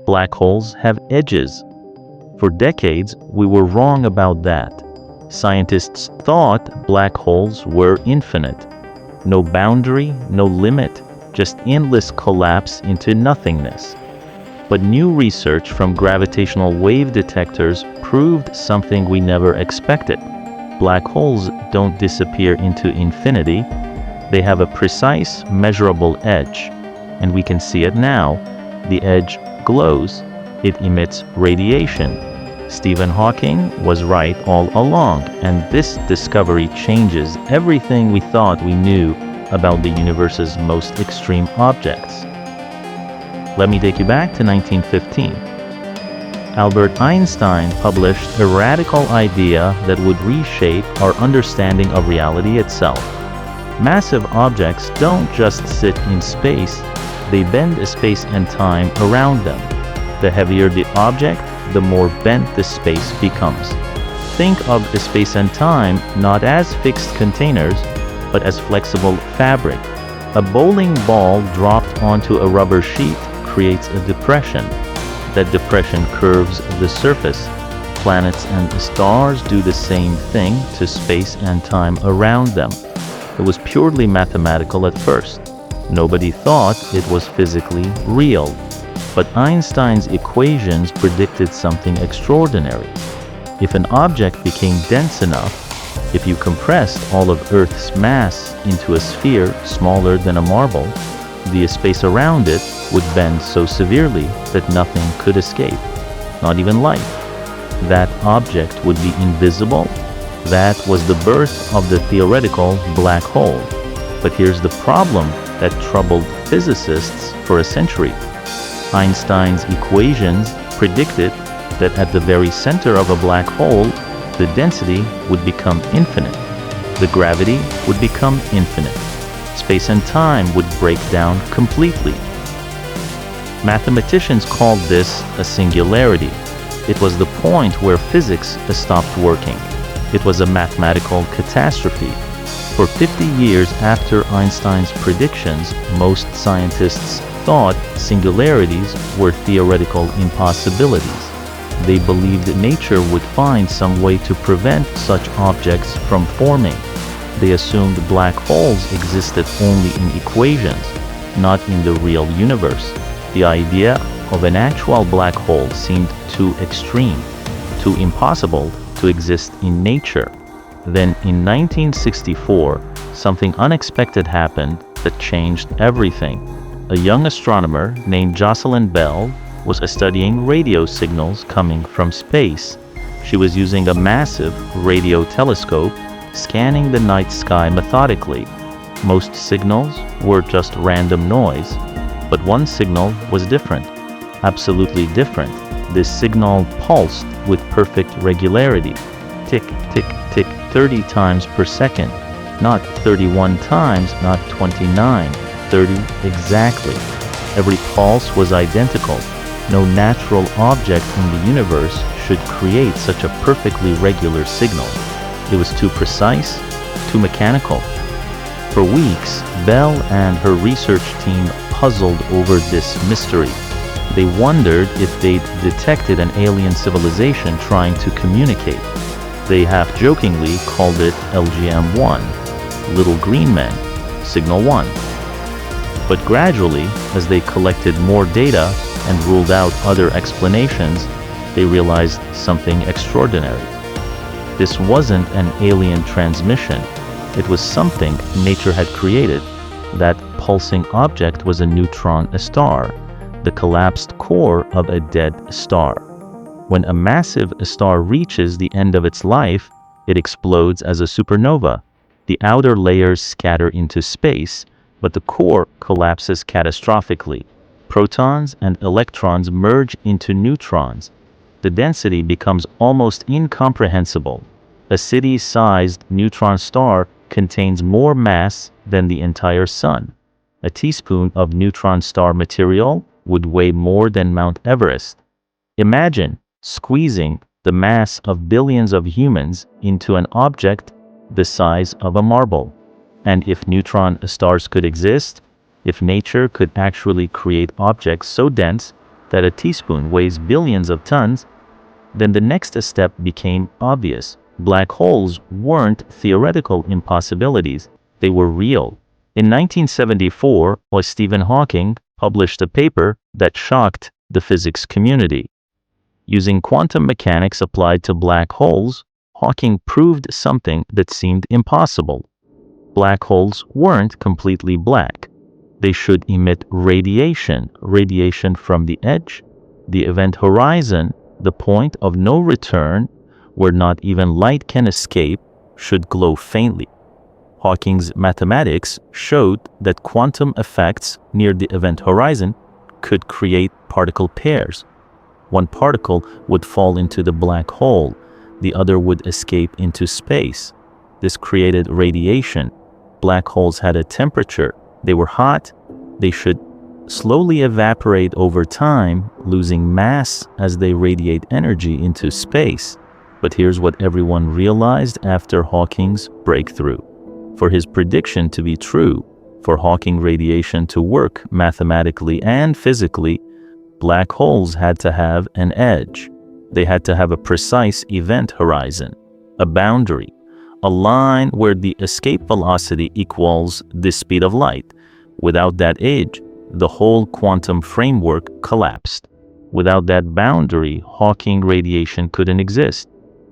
black holes have edges. For decades, we were wrong about that. Scientists thought black holes were infinite. No boundary, no limit, just endless collapse into nothingness. But new research from gravitational wave detectors proved something we never expected. Black holes don't disappear into infinity. They have a precise, measurable edge. And we can see it now. The edge glows. It emits radiation. Stephen Hawking was right all along, and this discovery changes everything we thought we knew about the universe's most extreme objects. Let me take you back to 1915. Albert Einstein published a radical idea that would reshape our understanding of reality itself. Massive objects don't just sit in space, they bend space and time around them. The heavier the object, the more bent the space becomes. Think of space and time not as fixed containers, but as flexible fabric. A bowling ball dropped onto a rubber sheet creates a depression. That depression curves the surface. Planets and stars do the same thing to space and time around them. It was purely mathematical at first. Nobody thought it was physically real. But Einstein's equations predicted something extraordinary. If an object became dense enough, if you compressed all of Earth's mass into a sphere smaller than a marble, the space around it would bend so severely that nothing could escape, not even light. That object would be invisible. That was the birth of the theoretical black hole. But here's the problem that troubled physicists for a century. Einstein's equations predicted that at the very center of a black hole, the density would become infinite. The gravity would become infinite. Space and time would break down completely. Mathematicians called this a singularity. It was the point where physics stopped working. It was a mathematical catastrophe. For 50 years after Einstein's predictions, most scientists thought singularities were theoretical impossibilities. They believed nature would find some way to prevent such objects from forming. They assumed black holes existed only in equations, not in the real universe. The idea of an actual black hole seemed too extreme, too impossible to exist in nature. Then in 1964, something unexpected happened that changed everything. A young astronomer named Jocelyn was studying radio signals coming from space. She was using a massive radio telescope, scanning the night sky methodically. Most signals were just random noise, but one signal was different, absolutely different. This signal pulsed with perfect regularity. Tick, tick, tick, 30 times per second. Not 31 times, not 29, 30 exactly. Every pulse was identical. No natural object in the universe should create such a perfectly regular signal. It was too precise, too mechanical. For weeks, Bell and her research team puzzled over this mystery. They wondered if they'd detected an alien civilization trying to communicate. They half-jokingly called it LGM-1, Little Green Men, Signal 1. But gradually, as they collected more data and ruled out other explanations, they realized something extraordinary. This wasn't an alien transmission. It was something nature had created. That pulsing object was a neutron star, the collapsed core of a dead star. When a massive star reaches the end of its life, it explodes as a supernova. The outer layers scatter into space, but the core collapses catastrophically. Protons and electrons merge into neutrons. The density becomes almost incomprehensible. A city-sized neutron star contains more mass than the entire sun. A teaspoon of neutron star material would weigh more than Mount Everest. Imagine squeezing the mass of billions of humans into an object the size of a marble. And if neutron stars could exist, if nature could actually create objects so dense that a teaspoon weighs billions of tons, then the next step became obvious. Black holes weren't theoretical impossibilities, they were real. In 1974, Stephen Hawking published a paper that shocked the physics community. Using quantum mechanics applied to black holes, Hawking proved something that seemed impossible. Black holes weren't completely black. They should emit radiation from the edge, the event horizon, the point of no return, where not even light can escape, should glow faintly. Hawking's mathematics showed that quantum effects near the event horizon could create particle pairs. One particle would fall into the black hole, the other would escape into space. This created radiation. Black holes had a temperature. They were hot. They should slowly evaporate over time, losing mass as they radiate energy into space. But here's what everyone realized after Hawking's breakthrough. For his prediction to be true, for Hawking radiation to work mathematically and physically, black holes had to have an edge. They had to have a precise event horizon, a boundary, a line where the escape velocity equals the speed of light. Without that edge, the whole quantum framework collapsed. Without that boundary, Hawking radiation couldn't exist.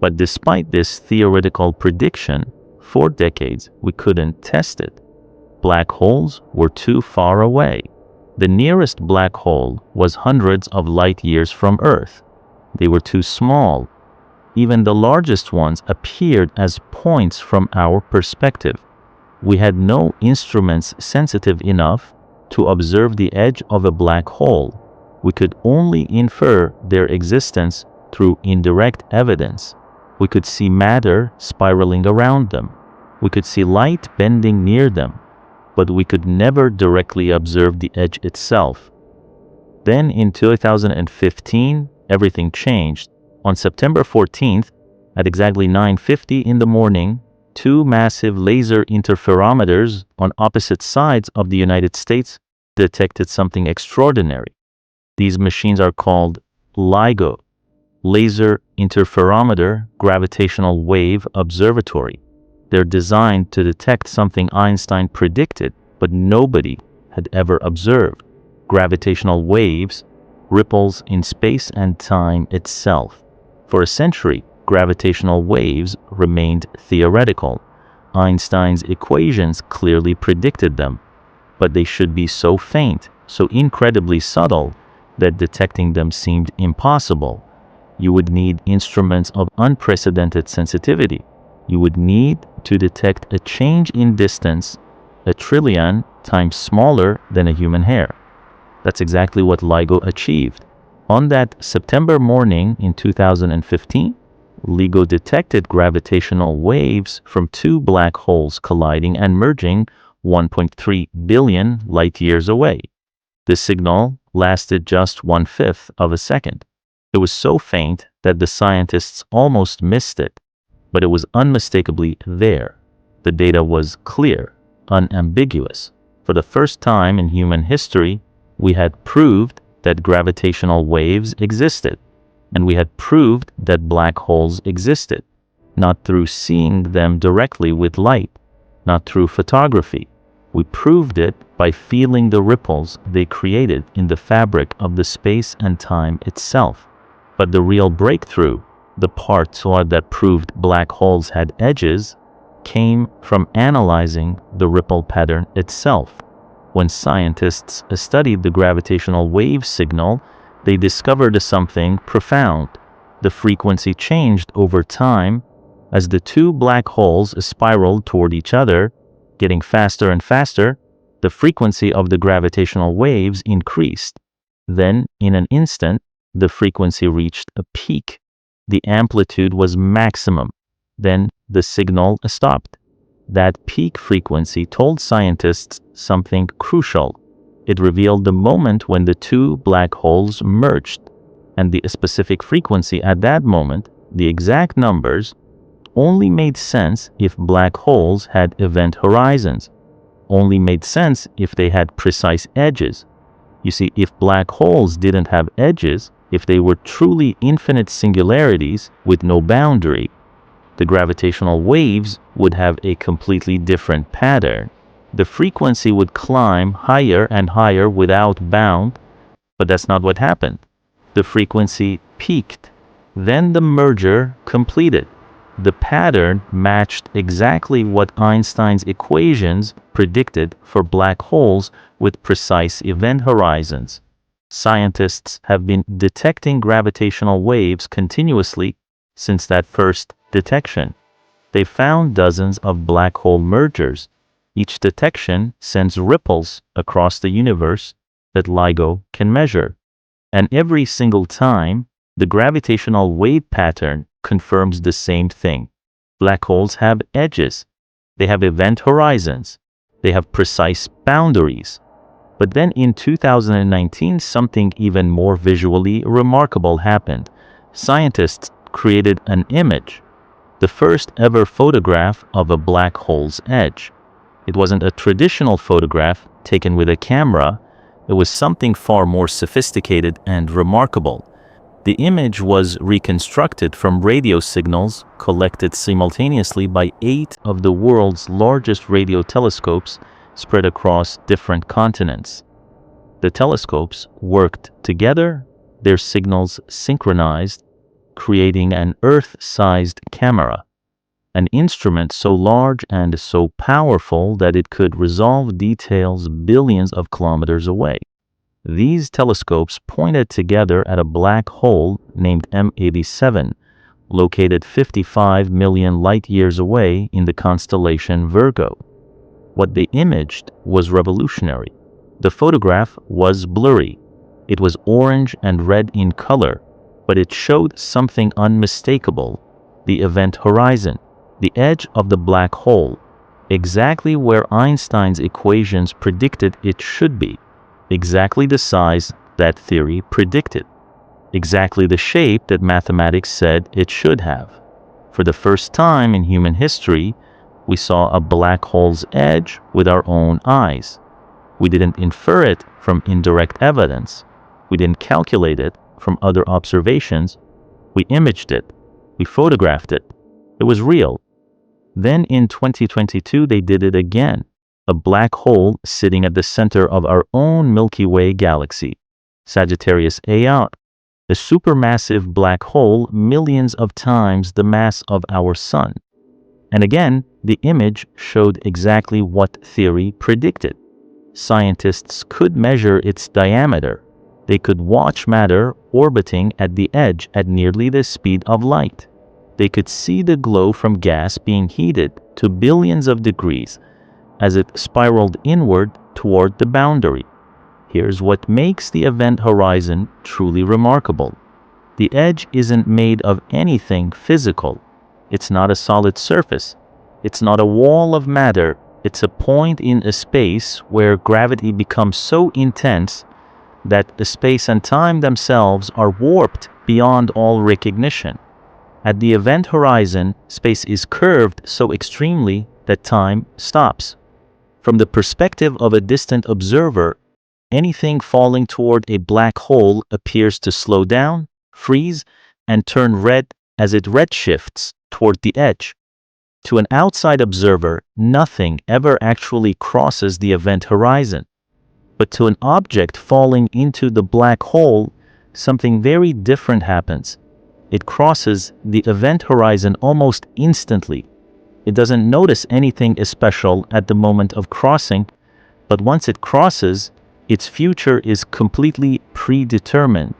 But despite this theoretical prediction, for decades we couldn't test it. Black holes were too far away. The nearest black hole was hundreds of light years from Earth. They were too small. Even the largest ones appeared as points from our perspective. We had no instruments sensitive enough to observe the edge of a black hole. We could only infer their existence through indirect evidence. We could see matter spiraling around them. We could see light bending near them, but we could never directly observe the edge itself. Then in 2015, everything changed. On September 14th, at exactly 9:50 in the morning, two massive laser interferometers on opposite sides of the United States detected something extraordinary. These machines are called LIGO, Laser Interferometer Gravitational Wave Observatory. They're designed to detect something Einstein predicted, but nobody had ever observed: gravitational waves, ripples in space and time itself. For a century, gravitational waves remained theoretical. Einstein's equations clearly predicted them, but they should be so faint, so incredibly subtle, that detecting them seemed impossible. You would need instruments of unprecedented sensitivity. You would need to detect a change in distance 1,000,000,000,000 times smaller than a human hair. That's exactly what LIGO achieved. On that September morning in 2015, LIGO detected gravitational waves from two black holes colliding and merging 1.3 billion light years away. The signal lasted just 1/5 of a second. It was so faint that the scientists almost missed it, but it was unmistakably there. The data was clear, unambiguous. For the first time in human history, we had proved that gravitational waves existed, and we had proved that black holes existed, not through seeing them directly with light, not through photography. We proved it by feeling the ripples they created in the fabric of the space and time itself. But the real breakthrough, the part that proved black holes had edges, came from analyzing the ripple pattern itself. When scientists studied the gravitational wave signal, they discovered something profound. The frequency changed over time as the two black holes spiraled toward each other, getting faster and faster. The frequency of the gravitational waves increased. Then, in an instant, the frequency reached a peak. The amplitude was maximum. Then the signal stopped. That peak frequency told scientists something crucial. It revealed the moment when the two black holes merged, and the specific frequency at that moment, the exact numbers, only made sense if black holes had event horizons, only made sense if they had precise edges. You see, if black holes didn't have edges, if they were truly infinite singularities with no boundary, the gravitational waves would have a completely different pattern. The frequency would climb higher and higher without bound, but that's not what happened. The frequency peaked. Then the merger completed. The pattern matched exactly what Einstein's equations predicted for black holes with precise event horizons. Scientists have been detecting gravitational waves continuously since that first detection. They found dozens of black hole mergers. Each detection sends ripples across the universe that LIGO can measure. And every single time, the gravitational wave pattern confirms the same thing. Black holes have edges. They have event horizons. They have precise boundaries. But then in 2019, something even more visually remarkable happened. Scientists created an image, the first ever photograph of a black hole's edge. It wasn't a traditional photograph taken with a camera. It was something far more sophisticated and remarkable. The image was reconstructed from radio signals collected simultaneously by 8 of the world's largest radio telescopes spread across different continents. The telescopes worked together, their signals synchronized, creating an Earth-sized camera, an instrument so large and so powerful that it could resolve details billions of kilometers away. These telescopes pointed together at a black hole named M87, located 55 million light-years away in the constellation Virgo. What they imaged was revolutionary. The photograph was blurry. It was orange and red in color, but it showed something unmistakable: the event horizon, the edge of the black hole, exactly where Einstein's equations predicted it should be, exactly the size that theory predicted, exactly the shape that mathematics said it should have. For the first time in human history, we saw a black hole's edge with our own eyes. We didn't infer it from indirect evidence. We didn't calculate it from other observations. We imaged it. We photographed it. It was real. Then in 2022, they did it again. A black hole sitting at the center of our own Milky Way galaxy, Sagittarius A, a supermassive black hole millions of times the mass of our Sun. And again, the image showed exactly what theory predicted. Scientists could measure its diameter. They could watch matter orbiting at the edge at nearly the speed of light. They could see the glow from gas being heated to billions of degrees as it spiraled inward toward the boundary. Here's what makes the event horizon truly remarkable. The edge isn't made of anything physical. It's not a solid surface. It's not a wall of matter. It's a point in a space where gravity becomes so intense that the space and time themselves are warped beyond all recognition. At the event horizon, space is curved so extremely that time stops. From the perspective of a distant observer, anything falling toward a black hole appears to slow down, freeze, and turn red as it redshifts toward the edge. To an outside observer, nothing ever actually crosses the event horizon. But to an object falling into the black hole, something very different happens. It crosses the event horizon almost instantly. It doesn't notice anything special at the moment of crossing, but once it crosses, its future is completely predetermined.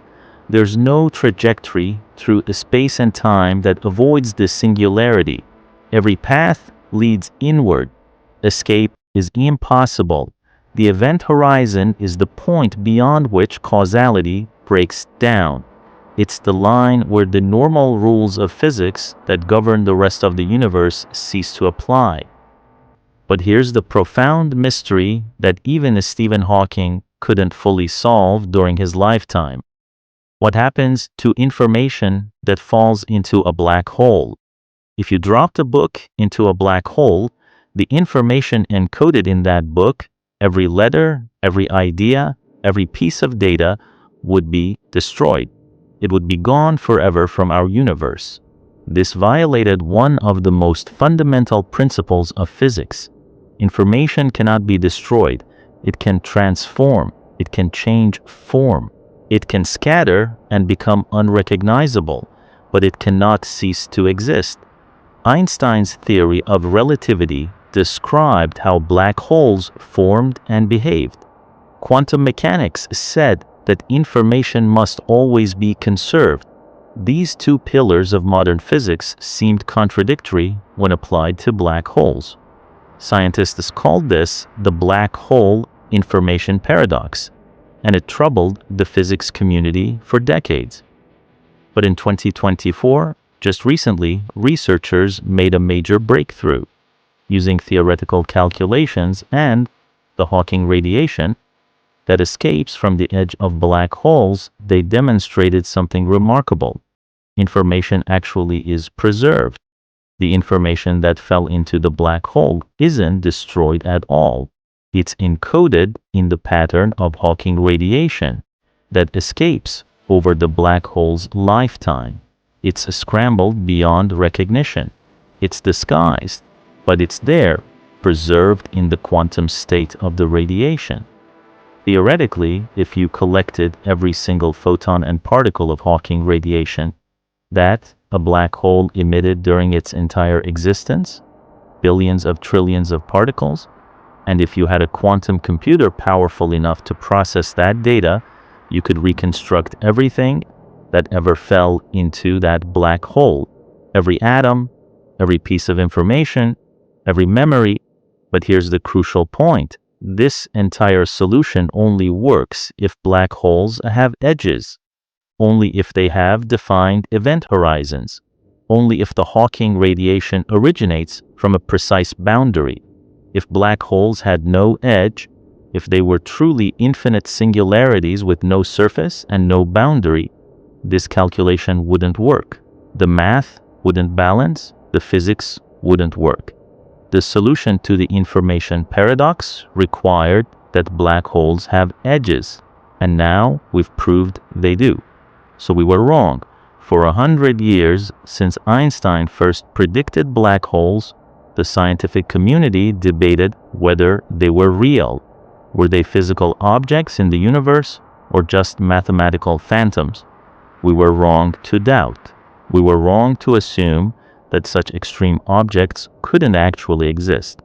There's no trajectory through the space and time that avoids this singularity. Every path leads inward. Escape is impossible. The event horizon is the point beyond which causality breaks down. It's the line where the normal rules of physics that govern the rest of the universe cease to apply. But here's the profound mystery that even Stephen Hawking couldn't fully solve during his lifetime. What happens to information that falls into a black hole? If you dropped a book into a black hole, the information encoded in that book, every letter, every idea, every piece of data would be destroyed. It would be gone forever from our universe. This violated one of the most fundamental principles of physics. Information cannot be destroyed. It can transform. It can change form. It can scatter and become unrecognizable, but it cannot cease to exist. Einstein's theory of relativity described how black holes formed and behaved. Quantum mechanics said that information must always be conserved. These two pillars of modern physics seemed contradictory when applied to black holes. Scientists called this the black hole information paradox, and it troubled the physics community for decades. But in 2024, just recently, researchers made a major breakthrough. Using theoretical calculations and the Hawking radiation that escapes from the edge of black holes, they demonstrated something remarkable. Information actually is preserved. The information that fell into the black hole isn't destroyed at all. It's encoded in the pattern of Hawking radiation that escapes over the black hole's lifetime. It's scrambled beyond recognition. It's disguised, but it's there, preserved in the quantum state of the radiation. Theoretically, if you collected every single photon and particle of Hawking radiation that a black hole emitted during its entire existence, billions of trillions of particles, and if you had a quantum computer powerful enough to process that data, you could reconstruct everything that ever fell into that black hole. Every atom, every piece of information, every memory. But here's the crucial point. This entire solution only works if black holes have edges, only if they have defined event horizons, only if the Hawking radiation originates from a precise boundary. If black holes had no edge, if they were truly infinite singularities with no surface and no boundary, this calculation wouldn't work. The math wouldn't balance, the physics wouldn't work. The solution to the information paradox required that black holes have edges, and now we've proved they do. So we were wrong. For 100 years, since Einstein first predicted black holes, the scientific community debated whether they were real. Were they physical objects in the universe or just mathematical phantoms? We were wrong to doubt. We were wrong to assume that such extreme objects couldn't actually exist.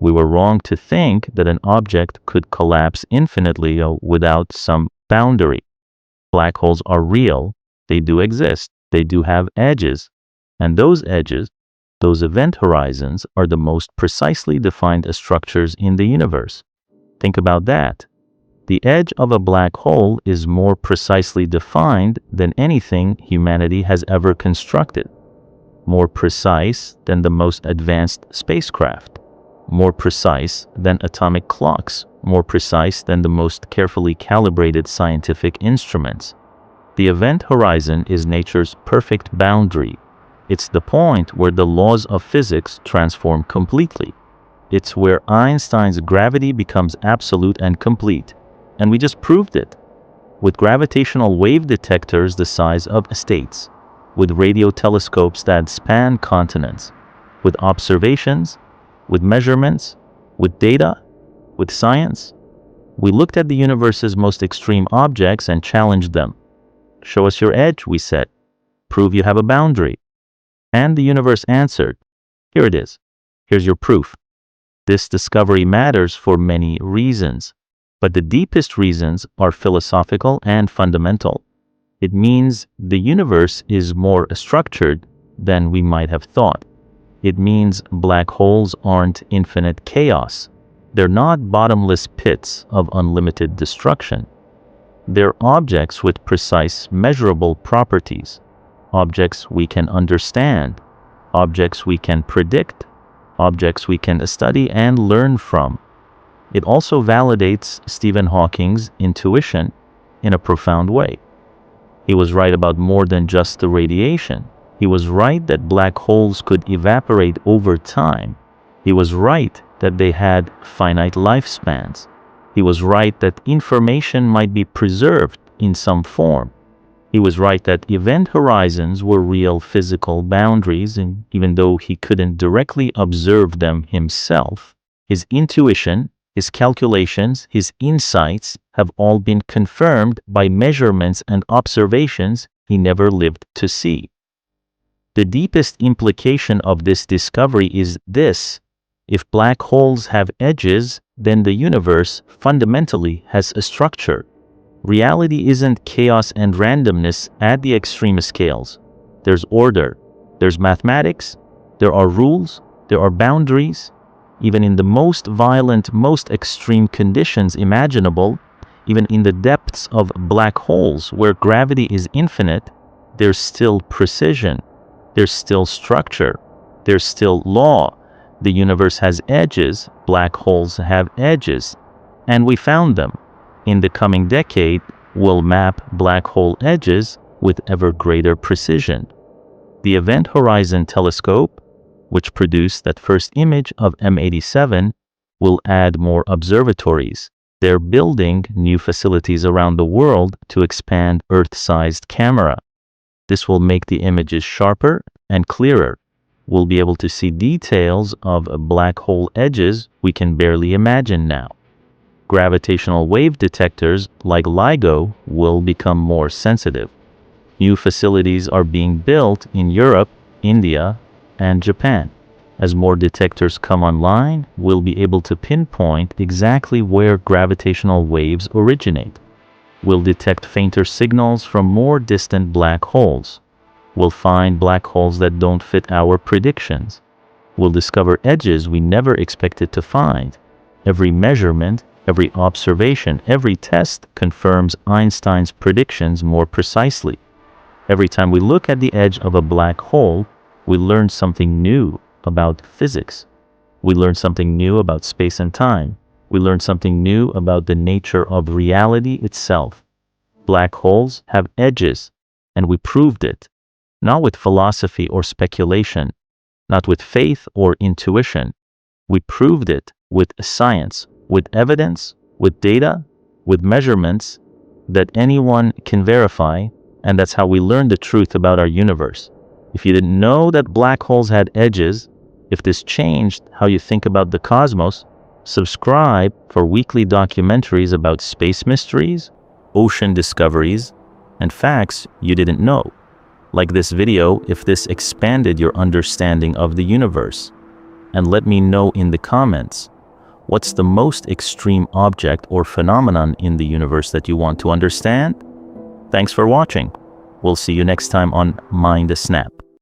We were wrong to think that an object could collapse infinitely without some boundary. Black holes are real. They do exist. They do have edges. And those edges, those event horizons, are the most precisely defined structures in the universe. Think about that. The edge of a black hole is more precisely defined than anything humanity has ever constructed. More precise than the most advanced spacecraft. More precise than atomic clocks. More precise than the most carefully calibrated scientific instruments. The event horizon is nature's perfect boundary. It's the point where the laws of physics transform completely. It's where Einstein's gravity becomes absolute and complete. And we just proved it. With gravitational wave detectors the size of states. With radio telescopes that span continents. With observations. With measurements. With data. With science. We looked at the universe's most extreme objects and challenged them. Show us your edge, we said. Prove you have a boundary. And the universe answered. Here it is. Here's your proof. This discovery matters for many reasons, but the deepest reasons are philosophical and fundamental. It means the universe is more structured than we might have thought. It means black holes aren't infinite chaos. They're not bottomless pits of unlimited destruction. They're objects with precise measurable properties, objects we can understand, objects we can predict, objects we can study and learn from. It also validates Stephen Hawking's intuition in a profound way. He was right about more than just the radiation. He was right that black holes could evaporate over time. He was right that they had finite lifespans. He was right that information might be preserved in some form. He was right that event horizons were real physical boundaries, and even though he couldn't directly observe them himself, his intuition, his calculations, his insights have all been confirmed by measurements and observations he never lived to see. The deepest implication of this discovery is this: if black holes have edges, then the universe fundamentally has a structure. Reality isn't chaos and randomness at the extreme scales. There's order, there's mathematics, there are rules, there are boundaries. Even in the most violent, most extreme conditions imaginable, even in the depths of black holes where gravity is infinite, there's still precision, there's still structure, there's still law. The universe has edges, black holes have edges, and we found them. In the coming decade, we'll map black hole edges with ever greater precision. The Event Horizon Telescope, which produced that first image of M87, will add more observatories. They're building new facilities around the world to expand Earth-sized camera. This will make the images sharper and clearer. We'll be able to see details of black hole edges we can barely imagine now. Gravitational wave detectors like LIGO will become more sensitive. New facilities are being built in Europe, India, and Japan. As more detectors come online, we'll be able to pinpoint exactly where gravitational waves originate. We'll detect fainter signals from more distant black holes. We'll find black holes that don't fit our predictions. We'll discover edges we never expected to find. Every measurement, every observation, every test confirms Einstein's predictions more precisely. Every time we look at the edge of a black hole, we learn something new about physics. We learn something new about space and time. We learn something new about the nature of reality itself. Black holes have edges, and we proved it. Not with philosophy or speculation, not with faith or intuition. We proved it with science, with evidence, with data, with measurements that anyone can verify, and that's how we learn the truth about our universe. If you didn't know that black holes had edges, if this changed how you think about the cosmos, subscribe for weekly documentaries about space mysteries, ocean discoveries, and facts you didn't know. Like this video if this expanded your understanding of the universe. And let me know in the comments, what's the most extreme object or phenomenon in the universe that you want to understand? Thanks for watching. We'll see you next time on MindSnap.